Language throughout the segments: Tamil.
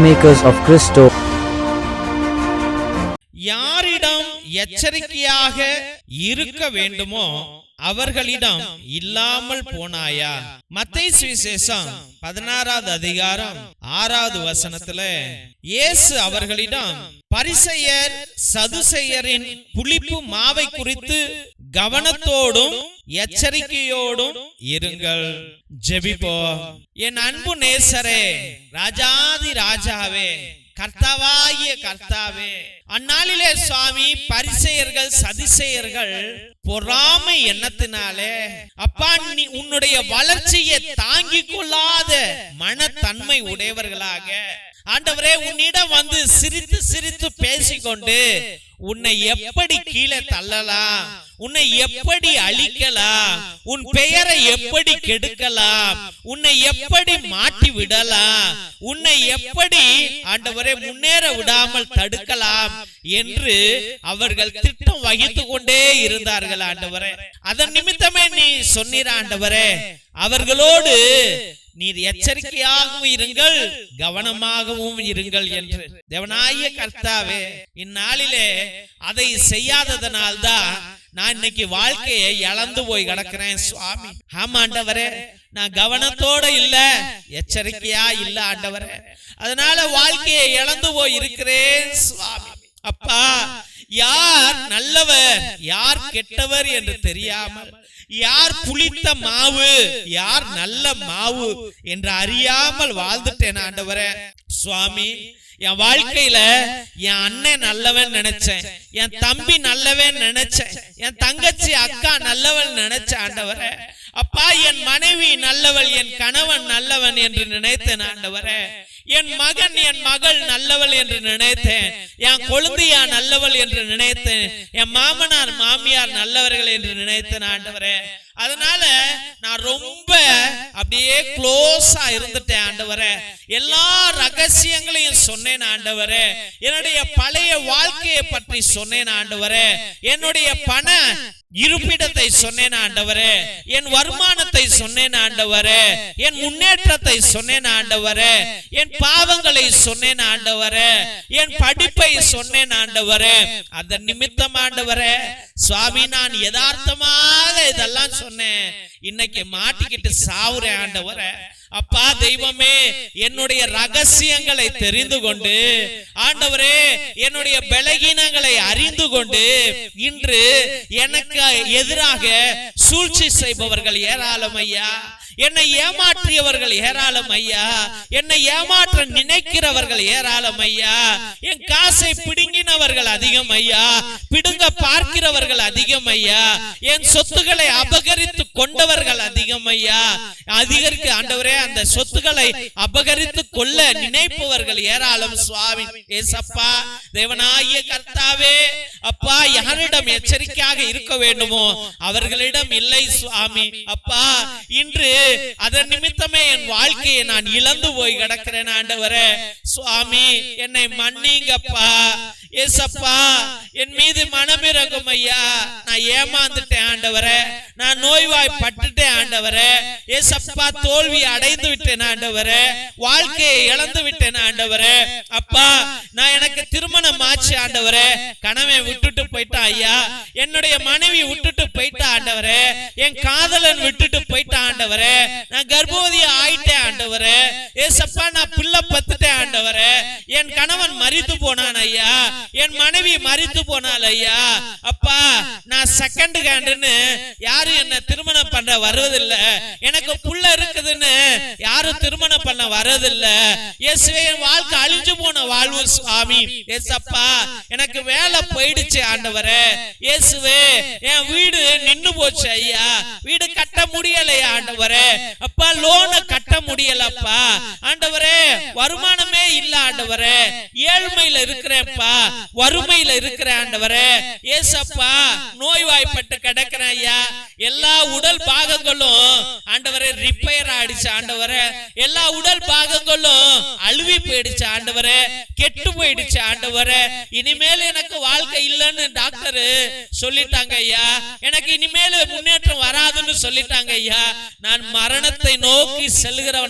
Peacemakers of Christo. யாரிடம் எச்சரிக்கையாக இருக்க வேண்டுமோ அவர்களிடம் இல்லாமல் போனாயா? மத்தேயு சுவிசேஷம் 16வது அதிகாரம் 6வது வசனத்துல இயேசு அவர்களிடம் பரிசேயர் சதுசேயரின் புளிப்பு மாவை குறித்து கவனத்தோடும் எச்சரிக்கையோடும் இருங்கள். ஜெபிப்போம். என் அன்பு நேசரே, ராஜாதி ராஜாவே, கர்த்தாவாகிய கர்த்தாவே, அந்நாளிலே சுவாமி பரிசேயர்கள் சதுசேயர்கள் பொறாமை எண்ணத்தினாலே அப்பா நீ உன்னுடைய வளர்ச்சியை தாங்கிக் கொள்ளாத மனத்தன்மை உடையவர்களாக ஆண்டவரே உன்னிடம் வந்து சிரித்து சிரித்து பேசிக்கொண்டு உன்னை எப்படி கீழே தள்ளலாம், உன்னை எப்படி அழிக்கலாம், உன் பெயரை எப்படி கெடுக்கலாம், உன்னை எப்படி மாற்றி விடலாம், உன்னை எப்படி ஆண்டவரே முன்னேற விடாமல் தடுக்கலாம் என்று அவர்கள் திட்டம் வகித்து கொண்டே இருந்தார்கள். ஆண்டவரே அதன் நிமித்தமே நீ சொன்னீர் ஆண்டவரே, அவர்களோடு நீர் எச்சரிக்கையாகவும் இருங்கள், கவனமாகவும் இருங்கள் என்று. தேவனாகிய கர்த்தாவே, இந்நாளிலே அதை செய்யாததனால்தான் நான் இன்னைக்கு வாழ்க்கையை இழந்து போய் கிடக்கிறேன் சுவாமி. ஆமா ஆண்டவரே, நான் கவனத்தோட இல்ல, எச்சரிக்கையா இல்ல ஆண்டவரே, அதனால வாழ்க்கையை இழந்து போய் இருக்கிறேன் சுவாமி. அப்பா, யார் நல்லவர் யார் கெட்டவர் என்று தெரியாமல், யார் புளித்த மாவு யார் நல்ல மாவு என்று அறியாமல் வாழ்ந்துட்டேன் ஆண்டவரே. சுவாமி, என் வாழ்க்கையில என் அண்ணன் நல்லவன் நினைச்சேன், என் தம்பி நல்லவன் நினைச்சேன், என் தங்கச்சி அக்கா நல்லவன் நினைச்ச ஆண்டவரே. அப்பா, என் மனைவி நல்லவள், என் கணவன் நல்லவன் என்று நினைத்தேன் ஆண்டவரே. என் மகன் என் மகள் நல்லவள் என்று நினைத்தேன், என் கொழுந்தியா நல்லவள் என்று நினைத்தேன், என் மாமனார் மாமியார் நல்லவர்கள் என்று நினைத்தேன் ஆண்டவரே. அதனால நான் ரொம்ப அப்படியே க்ளோஸா இருந்துட்டேன் ஆண்டவரே. எல்லா ரகசியங்களையும் சொன்னேன் ஆண்டவரே. என்னுடைய பழைய வாழ்க்கையை பற்றி சொன்னேன் ஆண்டவரே. என்னுடைய பண இருப்பிடத்தை சொன்னேன் ஆண்டவரே, என் வருமானத்தை சொன்னேன் ஆண்டவரே, என் முன்னேற்றத்தை சொன்னேன் ஆண்டவரே, என் பாவங்களை சொன்னேன் ஆண்டவரே, என் படிப்பை சொன்னேன் ஆண்டவரே. அதன் நிமித்தம் ஆண்டவரே சுவாமி, நான் யதார்த்தமாக இதெல்லாம் சொன்னேன், இன்னைக்கு மாட்டிக்கிட்டு சாவுறேன் ஆண்டவரே. அப்பா தெய்வமே, என்னுடைய ரகசியங்களை தெரிந்து கொண்டு ஆண்டவரே, என்னுடைய பலகீனங்களை அறிந்து கொண்டு இன்று எனக்கு எதிராக சூழ்ச்சி செய்பவர்கள் ஏராளம் ஐயா. என்னை ஏமாற்றியவர்கள் ஏராளம் ஐயா. என்னை ஏமாற்ற நினைக்கிறவர்கள் ஏராளம் ஐயா. என் காசை பிடுங்கினவர்கள் அதிகம் ஐயா, பிடுங்க பார்க்கிறவர்கள் அதிகம் ஐயா. என் சொத்துக்களை அபகரித்து கொண்டவர்கள் அதிகம் ஐயா. அதிகரிக்க ஆண்டவரே, அந்த சொத்துக்களை அபகரித்து கொள்ள நினைப்பவர்கள் ஏராளம் சுவாமி. ஏசப்பா, தேவனாகிய கர்த்தாவே, அப்பா, யாரிடம் எச்சரிக்கையாக இருக்க வேண்டுமோ அவர்களிடம் இல்லை சுவாமி. அப்பா, இன்று அதன் நிமித்தமே என் வாழ்க்கையை நான் இழந்து போய் கிடக்கிறேன் ஆண்டவரே. சுவாமி, என்னை மன்னிங்கப்பா. ஏசப்பா, என் மீது மனமிரங்கும் ஐயா. நான் ஏமாந்துட்டேன் ஆண்டவரே, நான் நோய்வாய்ப்பட்டுட்டேன் ஆண்டவரே. ஏசப்பா, தோல்வி அடைந்து விட்டேன் ஆண்டவரே, வாழ்க்கையை இழந்து விட்டேன் ஆண்டவரே. அப்பா, நான் எனக்கு திருமணம் ஆச்சு ஆண்டவரே, கணவன் விட்டுட்டு போயிட்டான் ஐயா, என்னுடைய மனைவி விட்டுட்டு போயிட்டா ஆண்டவரே, என் காதலன் விட்டுட்டு போயிட்டான் ஆண்டவரே, நான் கர்ப்பவதி ஆயிட்டேன் ஆண்டவரே. ஏசப்பா, நான் பிள்ளை பத்துட்டேன் ஆண்டவரே, என் கணவன் மரித்து போனான் ஐயா, என் மனைவி மரித்து போனாள் ஐயா. அப்பா, நான் செகண்ட் ஹேண்டுன்னு யாரும் என்ன திருமணம் பண்ண வருவதில்ல, எனக்கு புள்ள இருக்குதுன்னு யாரும் திருமணம் பண்ண வரதில்ல. இயேசுவே, என் வாழ்க்கை அழிஞ்சு போன வாழ்வு சுவாமி. ஏசப்பா, எனக்கு வேலை போயிடுச்சு ஆண்டவரே. இயேசுவே, என் வீடு நின்னு போச்சு ஐயா, வீடு கட்ட முடியலையா ஆண்டவரே. அப்பா, லோனை கட்ட முடியலப்பா ஆண்டவரே, வருமானமே இல்ல ஆண்டவரே, ஏழ்மையில இருக்கிறேன்ப்பா, வறுமையில இருக்கிறேன் ஆண்டவரே. ஏசப்பா, நோய்வாய்ப்பட்டு கிடக்கிறேன் ஐயா. எல்லா உடல் பாகங்களும் ஆண்டவரே ரிப்பேர் ஆயிடுச்சு ஆண்டவரே, எல்லா உடல் பாகங்களும் அழுவி போயிடுச்சு ஆண்டவரே, கெட்டு போயிடுச்சு ஆண்டவரே. இனிமேல் எனக்கு வாழ்க்கை இல்லைன்னு டாக்டர் சொல்லிட்டாங்க ஐயா, எனக்கு இனிமேல் முன்னேற்றம் வராதுன்னு சொல்லிட்டாங்க ஐயா. நான் மரணத்தை நோக்கி செல்கிறவன்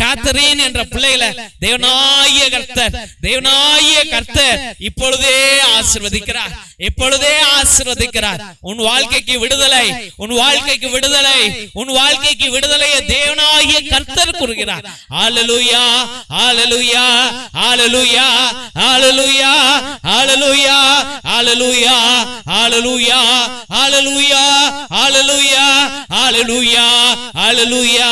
காத்தரின் என்ற பிள்ளைகளை தேவனாகிய கர்த்தர் இப்பொழுதே ஆசீர்வதிக்கிறார், இப்பொழுதே ஆசீர்வதிக்கிறார். உன் வாழ்க்கைக்கு விடுதலை, உன் வாழ்க்கைக்கு விடுதலை, உன் வாழ்க்கைக்கு விடுதலையை தேவனாகிய கர்த்தர் கூறுகிறார். ஹல்லேலூயா, ஹல்லேலூயா, ஹல்லேலூயா, ஹல்லேலூயா, ஹல்லேலூயா, ஹல்லேலூயா, ஹல்லேலூயா, ஹல்லேலூயா, ஹல்லேலூயா, ஹல்லேலூயா, ஹல்லேலூயா.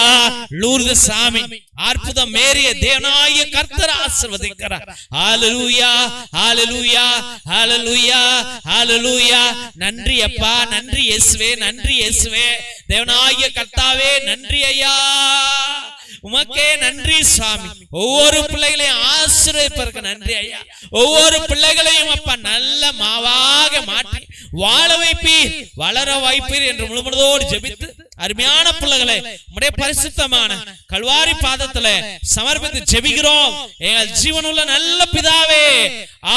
லூர்து சாமி அற்புதம் மேரிய தேவனாகிய கர்த்தர் ஆசீர்வதிக்கிறார். ஹல்லேலூயா, ஹல்லேலூயா, ஹல்லேலூயா, ஹல்லேலூயா. நன்றி அப்பா, நன்றி இயேசுவே, நன்றி இயேசுவே. தேவனாகிய கர்த்தாவே நன்றி ஐயா, உமக்கே நன்றி சாமி. ஒவ்வொரு பிள்ளைகளையும் ஆசீர்வதிப்பதற்கு நன்றி ஐயா. ஒவ்வொரு பிள்ளைகளையும் அப்பா நல்ல மாவாக மாற்றி வாழ வைப்பீர், வளர வைப்பீர் என்று முழுமனதோடு ஜெபித்து அருமையான பிள்ளைகளை உம்முடைய பரிசுத்தமான கல்வாரி பாதத்துல சமர்ப்பித்து ஜெபிக்கிறோம் எங்கள் ஜீவனுள்ள நல்ல பிதாவே.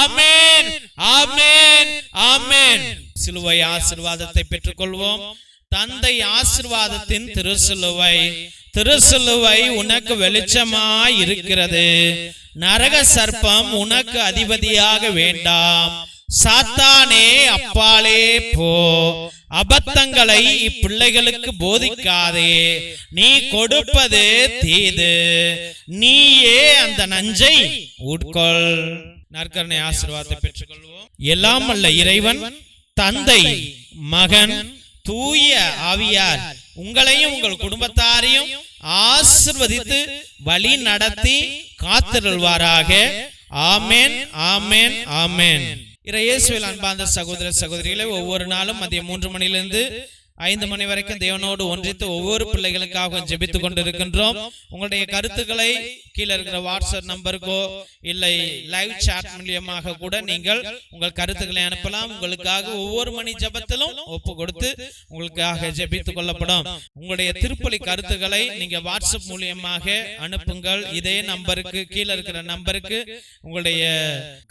ஆமென், ஆமென், ஆமென். சிலுவை ஆசீர்வாதத்தை பெற்றுக் கொள்வோம். தந்தை ஆசீர்வாதத்தின் திருசிலுவை உனக்கு வெளிச்சமாய் இருக்கிறது. நரக சர்ப்பம் உனக்கு அதிபதியாக வேண்டாம். சாத்தானே அப்பாலே போ. அபத்தங்களை இப்பிள்ளைகளுக்கு போதிக்காதே. நீ கொடுப்பது தீது, நீயே அந்த நஞ்சை உட்கொள். நற்கருணை ஆசீர்வாதத்தை பெற்றுக் கொள்வோம். எல்லாம் அல்ல இறைவன், தந்தை, மகன், தூய ஆவியார் உங்களையும் உங்கள் குடும்பத்தாரையும் ஆசீர்வதித்து வழி நடத்தி காத்திருள்வாராக. ஆமென், ஆமென், ஆமென். இயேசுவில் அன்பார்ந்த சகோதர சகோதரிகளை, ஒவ்வொரு நாளும் மதியம் 3 மணியிலிருந்து 5 மணி வரைக்கும் தேவனோடு ஒன்றித்து ஒவ்வொரு பிள்ளைகளுக்காக ஜெபித்துக் கொண்டிருக்கின்றோம். உங்களுடைய கருத்துக்களை கீழே இருக்கிற வாட்ஸ்அப் நம்பருக்கோ இல்லை லைவ் சாட் மூலியமாக கூட நீங்கள் உங்கள் கருத்துக்களை அனுப்பலாம். உங்களுக்காக ஒவ்வொரு மணி ஜெபத்திலும் ஒப்பு கொடுத்து உங்களுக்காக ஜெபித்துக் கொள்ளப்படும். உங்களுடைய திருப்பலி கருத்துக்களை நீங்க வாட்ஸ்அப் மூலியமாக அனுப்புங்கள். இதே நம்பருக்கு, கீழே இருக்கிற நம்பருக்கு உங்களுடைய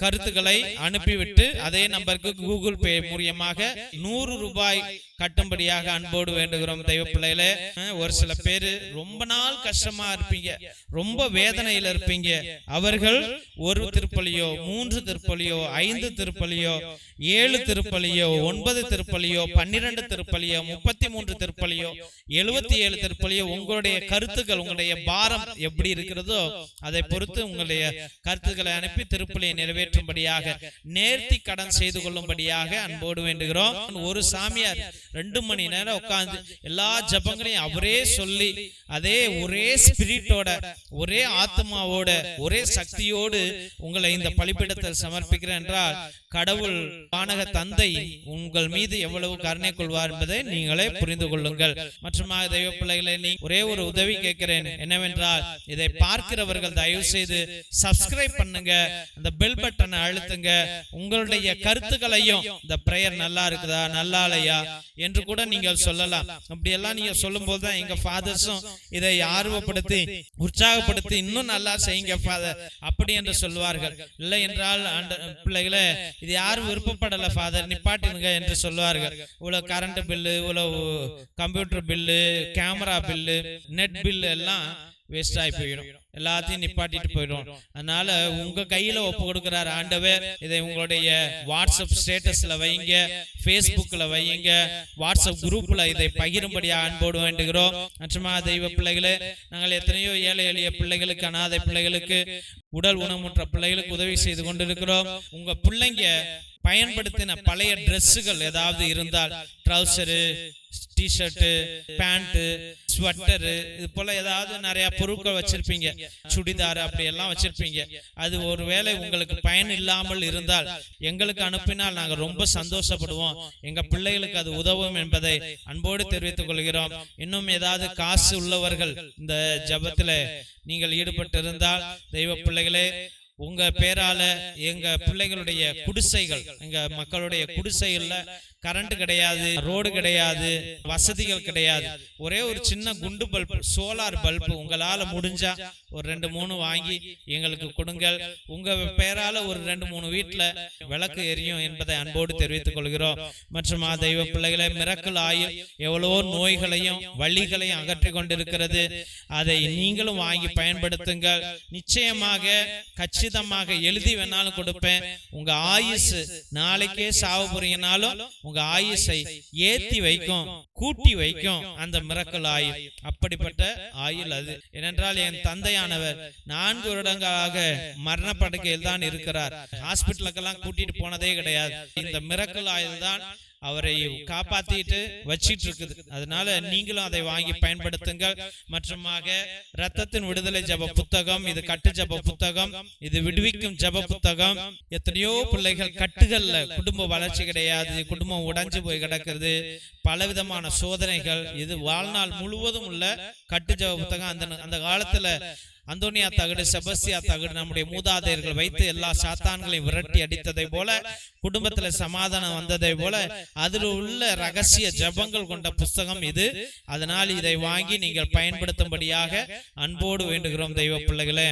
கருத்துக்களை அனுப்பிவிட்டு அதே நம்பருக்கு கூகுள் பே மூலியமாக 100 ரூபாய் கட்டும்படியாக அன்போடு வேண்டுகிறோம். தெய்வ பிள்ளைகளே, ஒரு சில பேரு ரொம்ப நாள் கஷ்டமா இருப்பீங்க, ரொம்ப வேதனையில இருப்பீங்க. அவர்கள் 1 திருப்பலியோ, 3 திருப்பலியோ, 5 திருப்பலியோ, 7 திருப்பலியோ, 9 திருப்பலியோ, 12 திருப்பலியோ, 33 திருப்பலியோ, 77 திருப்பலியோ, உங்களுடைய கருத்துக்கள், உங்களுடைய பாரம் எப்படி இருக்கிறதோ அதை பொறுத்து உங்களுடைய கருத்துக்களை அனுப்பி திருப்பலியை நிறைவேற்றும்படியாக, நேர்த்தி கடன் செய்து கொள்ளும்படியாக அன்போடு வேண்டுகிறோம். ஒரு சாமியார் 2 மணி நேரம் உட்கார்ந்து எல்லா ஜபங்களையும் அவரே சொல்லி, அதே ஒரே ஸ்பிரிட்டோட, ஒரே ஆத்மாவோட, ஒரே சக்தியோடு உங்களை இந்த பலிபீடத்தில் சமர்ப்பிக்கிறேன் என்றால் கடவுள் வானக தந்தை உங்கள் மீது எவ்வளவு கருணை கொள்வார் என்பதை நீங்களே புரிந்து கொள்ளுங்கள். மற்றுமாக தெய்வ பிள்ளைகளை, நீ ஒரே ஒரு உதவி கேட்கிறேன். என்னவென்றால், இதை பார்க்கிறவர்கள் தயவு செய்து சப்ஸ்கிரைப் பண்ணுங்க, அந்த பெல் பட்டனை அழுத்துங்க. உங்களுடைய கருத்துக்களையும், இந்த பிரேயர் நல்லா இருக்குதா, நல்லா இல்லையா என்று கூட நீங்கள் சொல்லலாம். அப்படியெல்லாம் நீங்க சொல்லும் போதுதான் எங்க ஃபாதர்ஸும் இதை ஆர்வப்படுத்தி உற்சாகப்படுத்தி இன்னும் நல்லா செய்யுங்க ஃபாதர் அப்படி என்று சொல்வார்கள். இல்லை என்றால் பிள்ளைகளை, இது யாரும் விருப்பப்படல ஃபாதர், நிப்பாட்டினுங்க என்று சொல்வார்கள். இவ்வளவு கரண்ட் பில்லு, இவ்வளவு computer bill, camera bill, net bill எல்லாம் வேஸ்ட் ஆகி போயிடும், எல்லாத்தையும் நிப்பாட்டிட்டு போயிடும். அதனால உங்க கையில ஒப்பு கொடுக்கிறார் ஆண்டவர். இதை உங்களுடைய வாட்ஸ்அப் ஸ்டேட்டஸ்ல வைங்க, பேஸ்புக்ல வைங்க, வாட்ஸ்அப் குரூப்ல இதை பகிரும்படியா அன்போடு வேண்டுகிறோம். மற்றும் தெய்வ பிள்ளைகளே, நாங்கள் எத்தனையோ ஏழை எளிய பிள்ளைகளுக்கு, அனாதை பிள்ளைகளுக்கு, உடல் ஊனமுற்ற பிள்ளைகளுக்கு உதவி செய்து கொண்டிருக்கிறோம். உங்க பிள்ளைங்க பயன்படுத்தின பழைய டிரெஸ்ஸுகள் ஏதாவது இருந்தால், ட்ரௌசரு, டிஷர்ட்டு, பேண்ட், ஸ்வெட்டரு, இது போல ஏதாவது நிறைய பொருட்கள் வச்சிருப்பீங்க, சுடிதார் அப்படி எல்லாம் வச்சிருப்பீங்க. அது ஒருவேளை உங்களுக்கு பயன் இல்லாமல் இருந்தால் எங்களுக்கு அனுப்பினால் நாங்கள் ரொம்ப சந்தோஷப்படுவோம். எங்க பிள்ளைகளுக்கு அது உதவும் என்பதை அன்போடு தெரிவித்துக் கொள்கிறோம். இன்னும் ஏதாவது காசு உள்ளவர்கள் இந்த ஜபத்துல நீங்கள் ஈடுபட்டு இருந்தால், தெய்வ பிள்ளைகளே, உங்க பேரால எங்க பிள்ளைகளுடைய குடிசைகள், எங்க மக்களுடைய குடிசைகள்ல கரண்ட் கிடையாது, ரோடு கிடையாது, வசதிகள் கிடையாது. ஒரே ஒரு சின்ன குண்டு பல்பு, சோலார் பல்பு உங்களால முடிஞ்சா ஒரு 2-3 வாங்கி எங்களுக்கு கொடுங்கள். உங்க பெயரால ஒரு 2-3 வீட்டுல விளக்கு எரியும் என்பதை அன்போடு தெரிவித்துக் கொள்கிறோம். மற்றும் தெய்வ பிள்ளைகளை, மிரக்கல் ஆயில் எவ்வளவோ நோய்களையும் வலிகளையும் அகற்றி கொண்டிருக்கிறது. அதை நீங்களும் வாங்கி பயன்படுத்துங்கள். நிச்சயமாக கச்சிதமாக எழுதி வேணாலும் கொடுப்பேன். உங்க ஆயுசு நாளைக்கே சாவு போறீங்கனாலும் உங்க ஆயுசை ஏத்தி வைக்கும், கூட்டி வைக்கும் அந்த மிரக்கல் ஆயில். அப்படிப்பட்ட ஆயில் அது. ஏனென்றால் என் தந்தையானவர் 4 வருடங்களாக மரணப்படுக்கையில் தான் இருக்கிறார். ஹாஸ்பிட்டலுக்கெல்லாம் கூட்டிட்டு போனதே கிடையாது. இந்த மிரக்கல் ஆயில் தான் அவரை காப்பாத்திட்டு வச்சிட்டு இருக்குது. அதனால நீங்களும் அதை வாங்கி பயன்படுத்துங்கள். மற்றுமாக இரத்தத்தின் விடுதலை ஜப புத்தகம், இது கட்டு ஜப புத்தகம், இது விடுவிக்கும் ஜப புத்தகம். எத்தனையோ பிள்ளைகள் கட்டுகள்ல குடும்ப வளர்ச்சி கிடையாது, குடும்பம் உடைஞ்சு போய் கிடக்கிறது, பலவிதமான சோதனைகள். இது வாழ்நாள் முழுவதும் உள்ள கட்டு ஜப புத்தகம். அந்த காலத்துல அந்தோனியா தகடு, செபஸ்தியா தகடு நம்முடைய மூதாதையர்கள் வைத்து எல்லா சாத்தான்களையும் விரட்டி அடித்ததை போல, குடும்பத்துல சமாதானம் வந்ததை போல, அதில் உள்ள ரகசிய ஜபங்கள் கொண்ட புஸ்தகம் இது. அதனால் இதை வாங்கி நீங்கள் பயன்படுத்தும்படியாக அன்போடு வேண்டுகிறோம் தெய்வ பிள்ளைகளே.